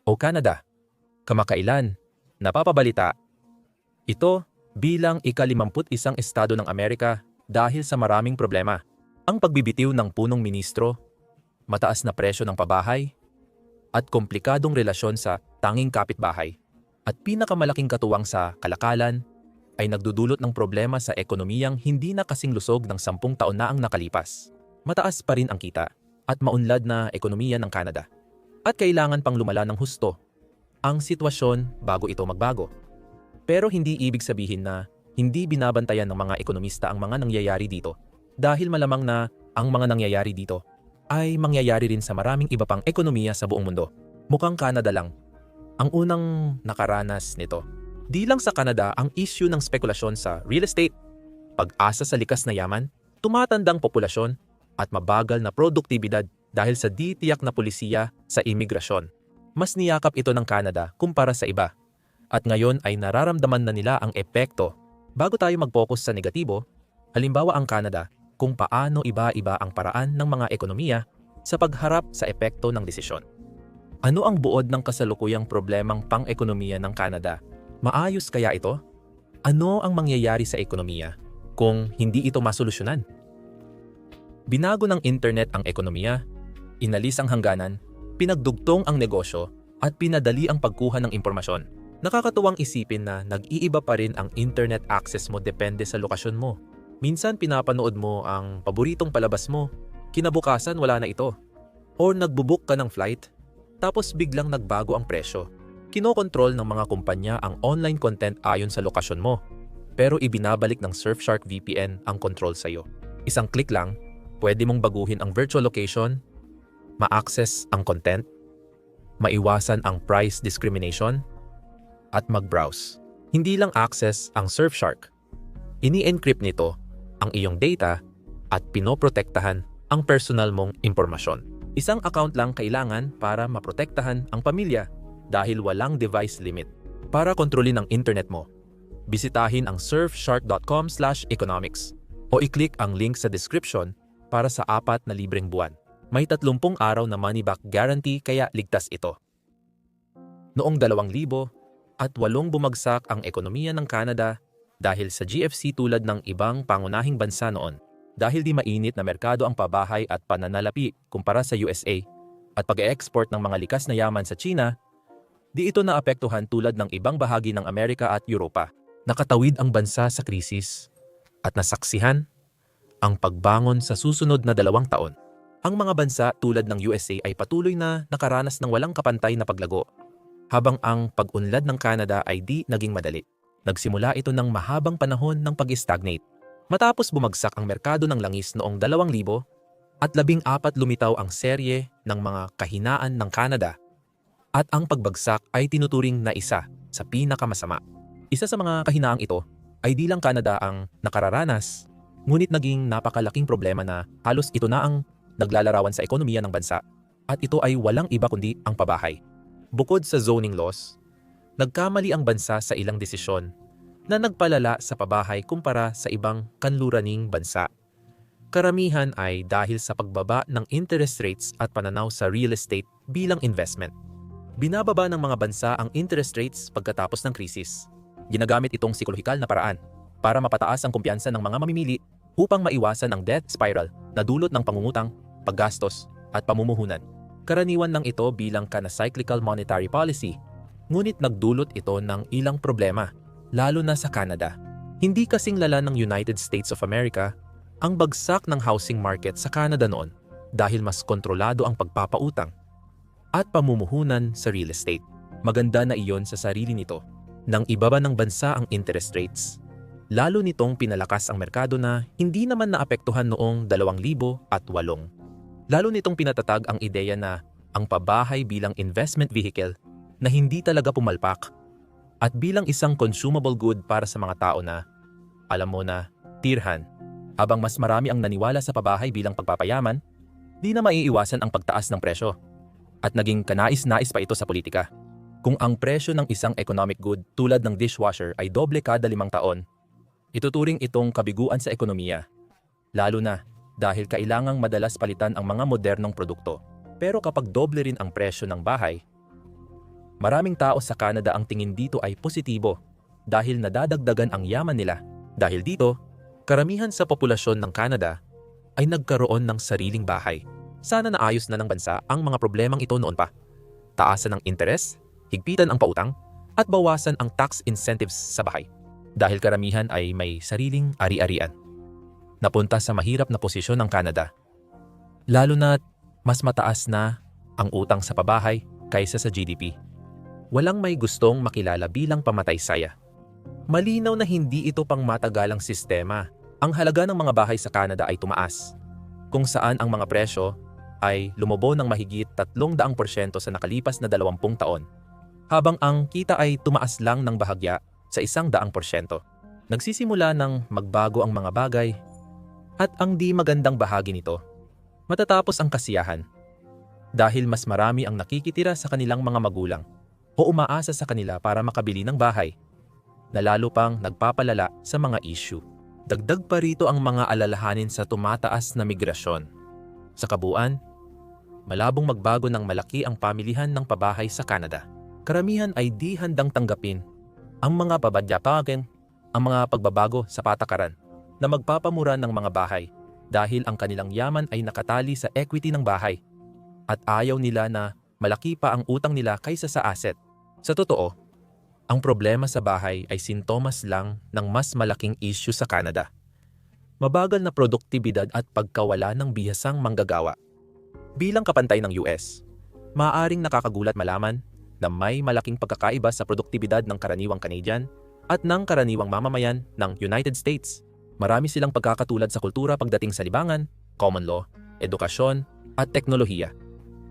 o Canada. Kamakailan, napapabalita, ito bilang ika-51 estado ng Amerika dahil sa maraming problema. Ang pagbibitiw ng punong ministro, mataas na presyo ng pabahay, at komplikadong relasyon sa tanging kapitbahay. At pinakamalaking katuwang sa kalakalan ay nagdudulot ng problema sa ekonomiyang hindi na kasing lusog ng 10 taon na ang nakalipas. Mataas pa rin ang kita at maunlad na ekonomiya ng Canada. At kailangan pang lumala ng husto ang sitwasyon bago ito magbago. Pero hindi ibig sabihin na hindi binabantayan ng mga ekonomista ang mga nangyayari dito. Dahil malamang na ang mga nangyayari dito ay mangyayari rin sa maraming iba pang ekonomiya sa buong mundo. Mukhang Canada lang ang unang nakaranas nito. Di lang sa Canada ang issue ng spekulasyon sa real estate, pag-asa sa likas na yaman, tumatandang populasyon, at mabagal na produktibidad dahil sa di tiyak na pulisiya sa imigrasyon. Mas niyakap ito ng Canada kumpara sa iba. At ngayon ay nararamdaman na nila ang epekto. Bago tayo mag-focus sa negatibo, halimbawa ang Canada, kung paano iba-iba ang paraan ng mga ekonomiya sa pagharap sa epekto ng desisyon. Ano ang buod ng kasalukuyang problemang pang-ekonomiya ng Canada? Maayos kaya ito? Ano ang mangyayari sa ekonomiya kung hindi ito masolusyonan? Binago ng internet ang ekonomiya, inalis ang hangganan, pinagdugtong ang negosyo, at pinadali ang pagkuha ng impormasyon. Nakakatuwang isipin na nag-iiba pa rin ang internet access mo depende sa lokasyon mo. Minsan pinapanood mo ang paboritong palabas mo, kinabukasan wala na ito. Or nagbubook ka ng flight, tapos biglang nagbago ang presyo. Kinokontrol ng mga kumpanya ang online content ayon sa lokasyon mo, pero ibinabalik ng Surfshark VPN ang control sa'yo. Isang click lang, pwede mong baguhin ang virtual location, ma-access ang content, maiwasan ang price discrimination, at mag-browse. Hindi lang access ang Surfshark. Ini-encrypt nito ang iyong data at pinoprotektahan ang personal mong impormasyon. Isang account lang kailangan para maprotektahan ang pamilya dahil walang device limit. Para kontrolin ang internet mo, bisitahin ang surfshark.com/economics o i-click ang link sa description para sa 4 na libreng buwan. May 30 araw na money-back guarantee kaya ligtas ito. Noong 2008 bumagsak ang ekonomiya ng Canada dahil sa GFC tulad ng ibang pangunahing bansa noon. Dahil di mainit na merkado ang pabahay at pananalapi kumpara sa USA at pag-e-export ng mga likas na yaman sa China, di ito naapektuhan tulad ng ibang bahagi ng Amerika at Europa. Nakatawid ang bansa sa krisis at nasaksihan ang pagbangon sa susunod na 2 taon. Ang mga bansa tulad ng USA ay patuloy na nakaranas ng walang kapantay na paglago, habang ang pag-unlad ng Canada ay di naging madali. Nagsimula ito ng mahabang panahon ng pag-stagnate. Matapos bumagsak ang merkado ng langis noong 2000 at 14 lumitaw ang serye ng mga kahinaan ng Canada. At ang pagbagsak ay tinuturing na isa sa pinakamasama. Isa sa mga kahinaang ito ay di lang Canada ang nakararanas, ngunit naging napakalaking problema na halos ito na ang naglalarawan sa ekonomiya ng bansa, at ito ay walang iba kundi ang pabahay. Bukod sa zoning laws, nagkamali ang bansa sa ilang desisyon na nagpalala sa pabahay kumpara sa ibang kanluraning bansa. Karamihan ay dahil sa pagbaba ng interest rates at pananaw sa real estate bilang investment. Binababa ng mga bansa ang interest rates pagkatapos ng krisis. Ginagamit itong psikolohikal na paraan para mapataas ang kumpiyansa ng mga mamimili upang maiwasan ang debt spiral na dulot ng pangungutang, paggastos, at pamumuhunan. Karaniwan lang ito bilang countercyclical monetary policy, ngunit nagdulot ito ng ilang problema, lalo na sa Canada. Hindi kasing lala ng United States of America ang bagsak ng housing market sa Canada noon dahil mas kontrolado ang pagpapautang at pamumuhunan sa real estate. Maganda na iyon sa sarili nito. Nang ibaba ng bansa ang interest rates, lalo nitong pinalakas ang merkado na hindi naman naapektuhan noong 2008. Lalo nitong pinatatag ang ideya na ang pabahay bilang investment vehicle na hindi talaga pumalpak at bilang isang consumable good para sa mga tao na, alam mo na, tirhan. Habang mas marami ang naniwala sa pabahay bilang pagpapayaman, di na maiiwasan ang pagtaas ng presyo. At naging kanais-nais pa ito sa politika. Kung ang presyo ng isang economic good tulad ng dishwasher ay doble kada 5 taon, ituturing itong kabiguan sa ekonomiya. Lalo na dahil kailangang madalas palitan ang mga modernong produkto. Pero kapag doble rin ang presyo ng bahay, Maraming tao sa Canada ang tingin dito ay positibo dahil nadadagdagan ang yaman nila. Dahil dito, karamihan sa populasyon ng Canada ay nagkaroon ng sariling bahay. Sana naayos na ng bansa ang mga problemang ito noon pa. Taasan ng interes, higpitan ang pautang, at bawasan ang tax incentives sa bahay. Dahil karamihan ay may sariling ari-arian. Napunta sa mahirap na posisyon ng Canada. Lalo na mas mataas na ang utang sa pabahay kaysa sa GDP. Walang may gustong makilala bilang pamatay saya. Malinaw na hindi ito pang matagalang sistema. Ang halaga ng mga bahay sa Canada ay tumaas, kung saan ang mga presyo ay lumobo ng mahigit 300% sa nakalipas na 20 taon, habang ang kita ay tumaas lang ng bahagya sa 100%. Nagsisimula ng magbago ang mga bagay at ang di magandang bahagi nito, matatapos ang kasiyahan, dahil mas marami ang nakikitira sa kanilang mga magulang o umaasa sa kanila para makabili ng bahay, na lalo pang nagpapalala sa mga issue. Dagdag pa rito ang mga alalahanin sa tumataas na migrasyon. Sa kabuuan, malabong magbago ng malaki ang pamilihan ng pabahay sa Canada. Karamihan ay di handang tanggapin ang mga pabadyapagen, ang mga pagbabago sa patakaran na magpapamura ng mga bahay dahil ang kanilang yaman ay nakatali sa equity ng bahay at ayaw nila na malaki pa ang utang nila kaysa sa asset. Sa totoo, ang problema sa bahay ay sintomas lang ng mas malaking issue sa Canada. Mabagal na produktibidad at pagkawala ng bihasang manggagawa. Bilang kapantay ng US, maaaring nakakagulat malaman na may malaking pagkakaiba sa produktibidad ng karaniwang Canadian at ng karaniwang mamamayan ng United States. Marami silang pagkakatulad sa kultura pagdating sa libangan, common law, edukasyon, at teknolohiya.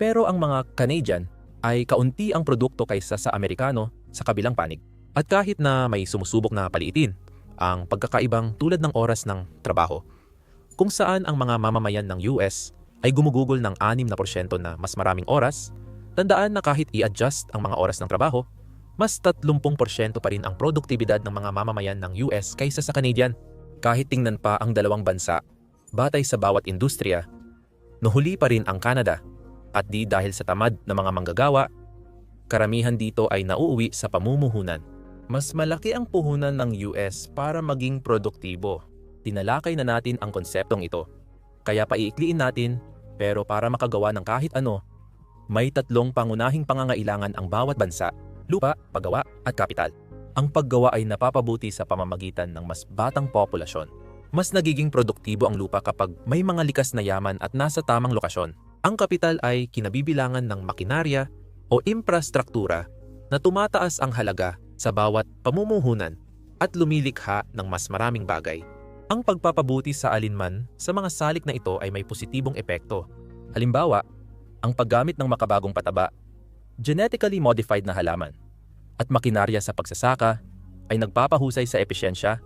Pero ang mga Canadian ay kaunti ang produkto kaysa sa Amerikano sa kabilang panig. At kahit na may sumusubok na paliitin ang pagkakaibang tulad ng oras ng trabaho, kung saan ang mga mamamayan ng US ay gumugugol ng 6% na mas maraming oras, tandaan na kahit i-adjust ang mga oras ng trabaho, mas 30% pa rin ang produktibidad ng mga mamamayan ng US kaysa sa Canadian. Kahit tingnan pa ang dalawang bansa, batay sa bawat industriya, nuhuli pa rin ang Canada. At di dahil sa tamad na mga manggagawa, karamihan dito ay nauuwi sa pamumuhunan. Mas malaki ang puhunan ng US para maging produktibo. Tinalakay na natin ang konseptong ito. Kaya paiikliin natin, pero para makagawa ng kahit ano, may 3 pangunahing pangangailangan ang bawat bansa: lupa, paggawa, at kapital. Ang paggawa ay napapabuti sa pamamagitan ng mas batang populasyon. Mas nagiging produktibo ang lupa kapag may mga likas na yaman at nasa tamang lokasyon. Ang kapital ay kinabibilangan ng makinarya o infrastruktura na tumataas ang halaga sa bawat pamumuhunan at lumilikha ng mas maraming bagay. Ang pagpapabuti sa alinman sa mga salik na ito ay may positibong epekto. Halimbawa, ang paggamit ng makabagong pataba, genetically modified na halaman, at makinarya sa pagsasaka ay nagpapahusay sa episyensya,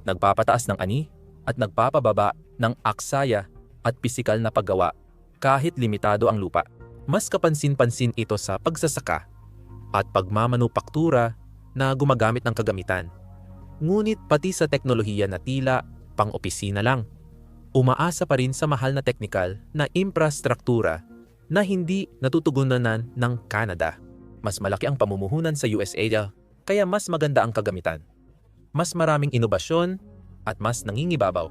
nagpapataas ng ani, at nagpapababa ng aksaya at pisikal na paggawa kahit limitado ang lupa. Mas kapansin-pansin ito sa pagsasaka at pagmamanupaktura na gumagamit ng kagamitan. Ngunit pati sa teknolohiya na tila pang-opisina lang, umaasa pa rin sa mahal na teknikal na infrastruktura na hindi natutugunan ng Canada. Mas malaki ang pamumuhunan sa USA kaya mas maganda ang kagamitan. Mas maraming inobasyon at mas nangingibabaw.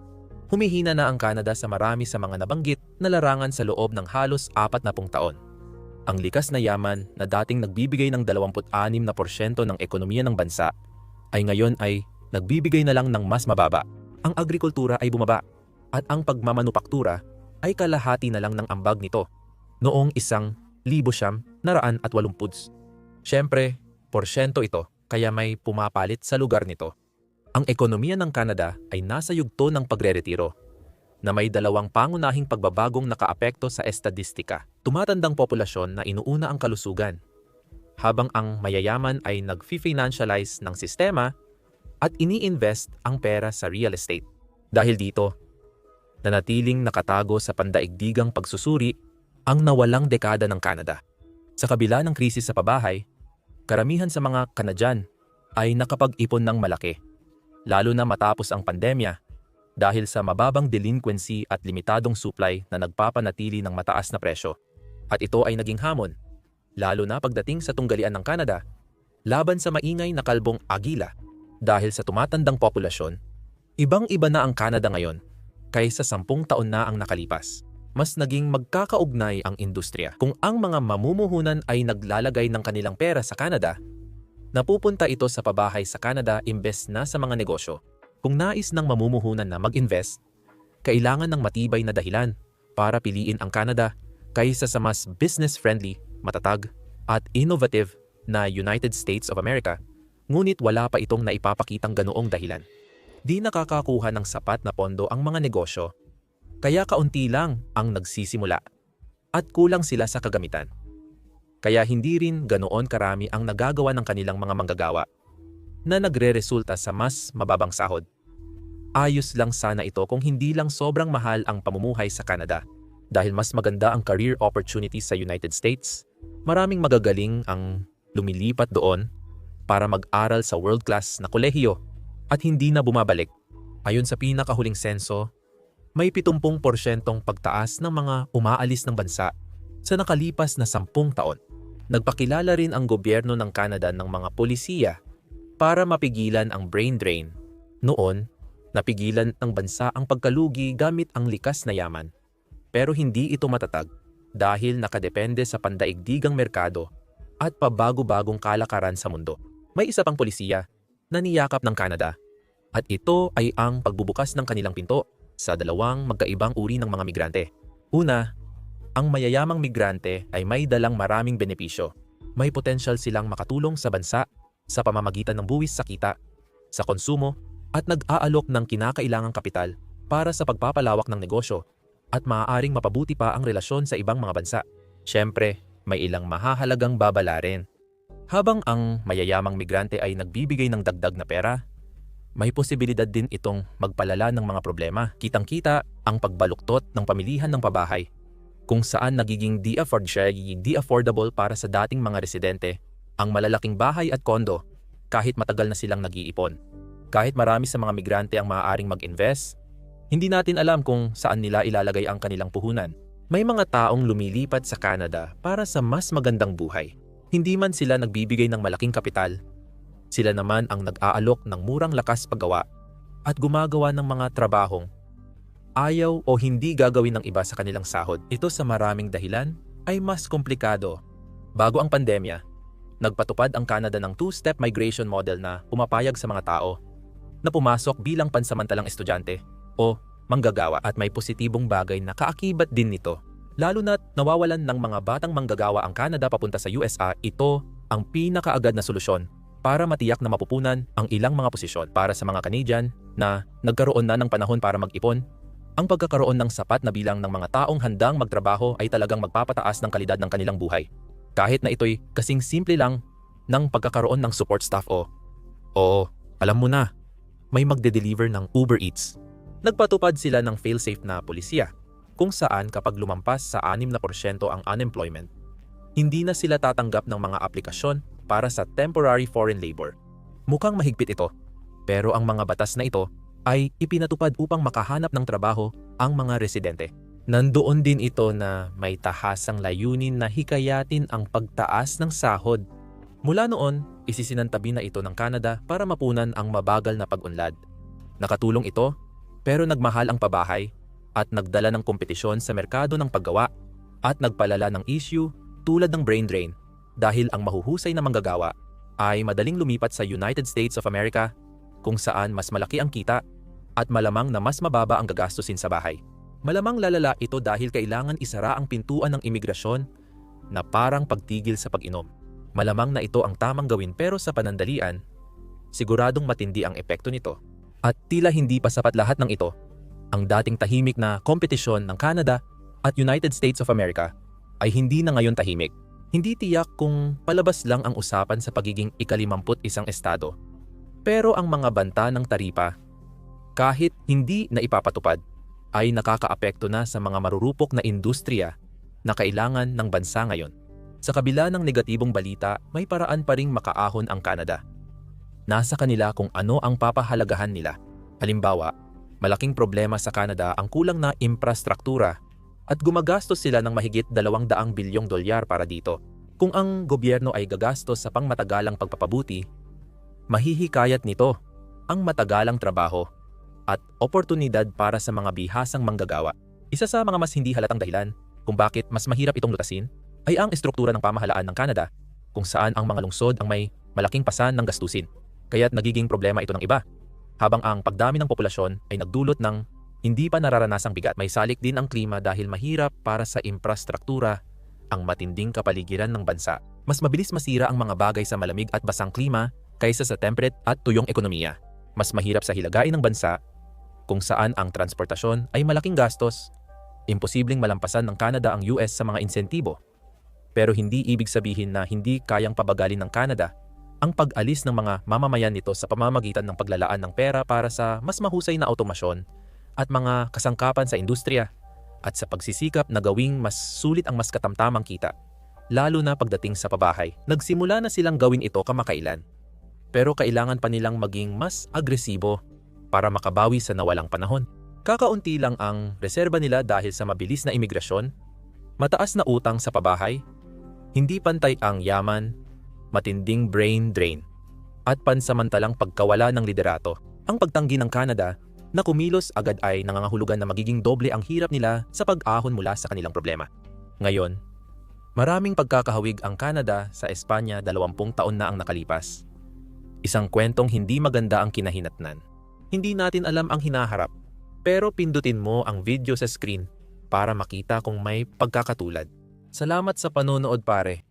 Humihina na ang Canada sa marami sa mga nabanggit na larangan sa loob ng halos 40 taon. Ang likas na yaman na dating nagbibigay ng 26% ng ekonomiya ng bansa ay ngayon ay nagbibigay na lang ng mas mababa. Ang agrikultura ay bumaba at ang pagmamanupaktura ay kalahati na lang ng ambag nito noong 1,980. Siyempre, porsyento ito kaya may pumapalit sa lugar nito. Ang ekonomiya ng Canada ay nasa yugto ng pagreretiro na may 2 pangunahing pagbabagong nakaapekto sa estadistika. Tumatandang populasyon na inuuna ang kalusugan, habang ang mayayaman ay nag-financialize ng sistema at ini-invest ang pera sa real estate. Dahil dito, nanatiling nakatago sa pandaigdigang pagsusuri ang nawalang dekada ng Canada. Sa kabila ng krisis sa pabahay, karamihan sa mga Canadian ay nakapag-ipon ng malaki, lalo na matapos ang pandemya dahil sa mababang delinquency at limitadong supply na nagpapanatili ng mataas na presyo. At ito ay naging hamon, lalo na pagdating sa tunggalian ng Canada, laban sa maingay na kalbong agila. Dahil sa tumatandang populasyon, ibang-iba na ang Canada ngayon kaysa 10 taon na ang nakalipas. Mas naging magkakaugnay ang industriya. Kung ang mga mamumuhunan ay naglalagay ng kanilang pera sa Canada, napupunta ito sa pabahay sa Canada imbes na sa mga negosyo. Kung nais ng mamumuhunan na mag-invest, kailangan ng matibay na dahilan para piliin ang Canada kaysa sa mas business-friendly, matatag, at innovative na United States of America, ngunit wala pa itong naipapakitang ganoong dahilan. Di nakakakuha ng sapat na pondo ang mga negosyo, kaya kaunti lang ang nagsisimula at kulang sila sa kagamitan. Kaya hindi rin ganoon karami ang nagagawa ng kanilang mga manggagawa na nagre-resulta sa mas mababang sahod. Ayos lang sana ito kung hindi lang sobrang mahal ang pamumuhay sa Canada. Dahil mas maganda ang career opportunities sa United States, maraming magagaling ang lumilipat doon para mag-aral sa world-class na kolehiyo at hindi na bumabalik. Ayon sa pinakahuling senso, may 70% pagtaas ng mga umaalis ng bansa sa nakalipas na 10 taon. Nagpakilala rin ang gobyerno ng Canada ng mga polisiya para mapigilan ang brain drain. Noon, napigilan ng bansa ang pagkalugi gamit ang likas na yaman. Pero hindi ito matatag dahil nakadepende sa pandaigdigang merkado at pabago-bagong kalakaran sa mundo. May isa pang polisiya na niyakap ng Canada at ito ay ang pagbubukas ng kanilang pinto sa dalawang magkaibang uri ng mga migrante. Una, ang mayayamang migrante ay may dalang maraming benepisyo. May potensyal silang makatulong sa bansa sa pamamagitan ng buwis sa kita, sa konsumo at nag-aalok ng kinakailangang kapital para sa pagpapalawak ng negosyo at maaaring mapabuti pa ang relasyon sa ibang mga bansa. Siyempre, may ilang mahahalagang babala rin. Habang ang mayayamang migrante ay nagbibigay ng dagdag na pera, may posibilidad din itong magpalala ng mga problema. Kitang-kita ang pagbaluktot ng pamilihan ng pabahay, kung saan nagiging di affordable para sa dating mga residente ang malalaking bahay at kondo kahit matagal na silang nag-iipon. Kahit marami sa mga migrante ang maaaring mag-invest, hindi natin alam kung saan nila ilalagay ang kanilang puhunan. May mga taong lumilipat sa Canada para sa mas magandang buhay. Hindi man sila nagbibigay ng malaking kapital, sila naman ang nag-aalok ng murang lakas paggawa at gumagawa ng mga trabahong ayaw o hindi gagawin ng iba sa kanilang sahod. Ito sa maraming dahilan ay mas komplikado. Bago ang pandemya, nagpatupad ang Canada ng two-step migration model na pumapayag sa mga tao na pumasok bilang pansamantalang estudyante o manggagawa, at may positibong bagay na kaakibat din nito. Lalo na't nawawalan ng mga batang manggagawa ang Canada papunta sa USA, ito ang pinakaagad na solusyon para matiyak na mapupunan ang ilang mga posisyon. Para sa mga Canadian na nagkaroon na ng panahon para mag-ipon, ang pagkakaroon ng sapat na bilang ng mga taong handang magtrabaho ay talagang magpapataas ng kalidad ng kanilang buhay. Kahit na ito'y kasing simple lang ng pagkakaroon ng support staff o alam mo na, may magde-deliver ng Uber Eats. Nagpatupad sila ng fail-safe na polisiya, kung saan kapag lumampas sa 6% ang unemployment, hindi na sila tatanggap ng mga aplikasyon para sa temporary foreign labor. Mukhang mahigpit ito, pero ang mga batas na ito ay ipinatupad upang makahanap ng trabaho ang mga residente. Nandoon din ito na may tahasang layunin na hikayatin ang pagtaas ng sahod. Mula noon, isisinantabi na ito ng Canada para mapunan ang mabagal na pag-unlad. Nakatulong ito, pero nagmahal ang pabahay at nagdala ng kompetisyon sa merkado ng paggawa at nagpalala ng issue tulad ng brain drain dahil ang mahuhusay na manggagawa ay madaling lumipat sa United States of America kung saan mas malaki ang kita at malamang na mas mababa ang gagastusin sa bahay. Malamang lalala ito dahil kailangan isara ang pintuan ng imigrasyon na parang pagtigil sa pag-inom. Malamang na ito ang tamang gawin, pero sa panandalian, siguradong matindi ang epekto nito. At tila hindi pa sapat lahat ng ito, ang dating tahimik na kompetisyon ng Canada at United States of America ay hindi na ngayon tahimik. Hindi tiyak kung palabas lang ang usapan sa pagiging ika-51 estado. Pero ang mga banta ng taripa, kahit hindi na ipapatupad, ay nakakaapekto na sa mga marurupok na industriya na kailangan ng bansa ngayon. Sa kabila ng negatibong balita, may paraan pa ring makaahon ang Canada. Nasa kanila kung ano ang papahalagahan nila. Halimbawa, malaking problema sa Canada ang kulang na infrastruktura at gumagastos sila ng mahigit $200 bilyong para dito. Kung ang gobyerno ay gagastos sa pangmatagalang pagpapabuti, mahihikayat nito ang matagalang trabaho at oportunidad para sa mga bihasang manggagawa. Isa sa mga mas hindi halatang dahilan kung bakit mas mahirap itong lutasin ay ang estruktura ng pamahalaan ng Canada, kung saan ang mga lungsod ang may malaking pasan ng gastusin. Kaya't nagiging problema ito ng iba. Habang ang pagdami ng populasyon ay nagdulot ng hindi pa nararanasang bigat, may salik din ang klima dahil mahirap para sa infrastruktura ang matinding kapaligiran ng bansa. Mas mabilis masira ang mga bagay sa malamig at basang klima kaysa sa temperate at tuyong ekonomiya. Mas mahirap sa hilagain ng bansa kung saan ang transportasyon ay malaking gastos. Imposibleng malampasan ng Canada ang US sa mga insentibo. Pero hindi ibig sabihin na hindi kayang pabagalin ng Canada ang pag-alis ng mga mamamayan nito sa pamamagitan ng paglalaan ng pera para sa mas mahusay na automasyon at mga kasangkapan sa industriya at sa pagsisikap na gawing mas sulit ang mas katamtamang kita, lalo na pagdating sa pabahay. Nagsimula na silang gawin ito kamakailan, pero kailangan pa nilang maging mas agresibo para makabawi sa nawalang panahon. Kakaunti lang ang reserba nila dahil sa mabilis na imigrasyon, mataas na utang sa pabahay, hindi pantay ang yaman, matinding brain drain, at pansamantalang pagkawala ng liderato. Ang pagtanggi ng Canada na kumilos agad ay nangangahulugan na magiging doble ang hirap nila sa pag-ahon mula sa kanilang problema. Ngayon, maraming pagkakahawig ang Canada sa Espanya 20 taon na ang nakalipas. Isang kwentong hindi maganda ang kinahinatnan. Hindi natin alam ang hinaharap, pero pindutin mo ang video sa screen para makita kung may pagkakatulad. Salamat sa panonood, pare.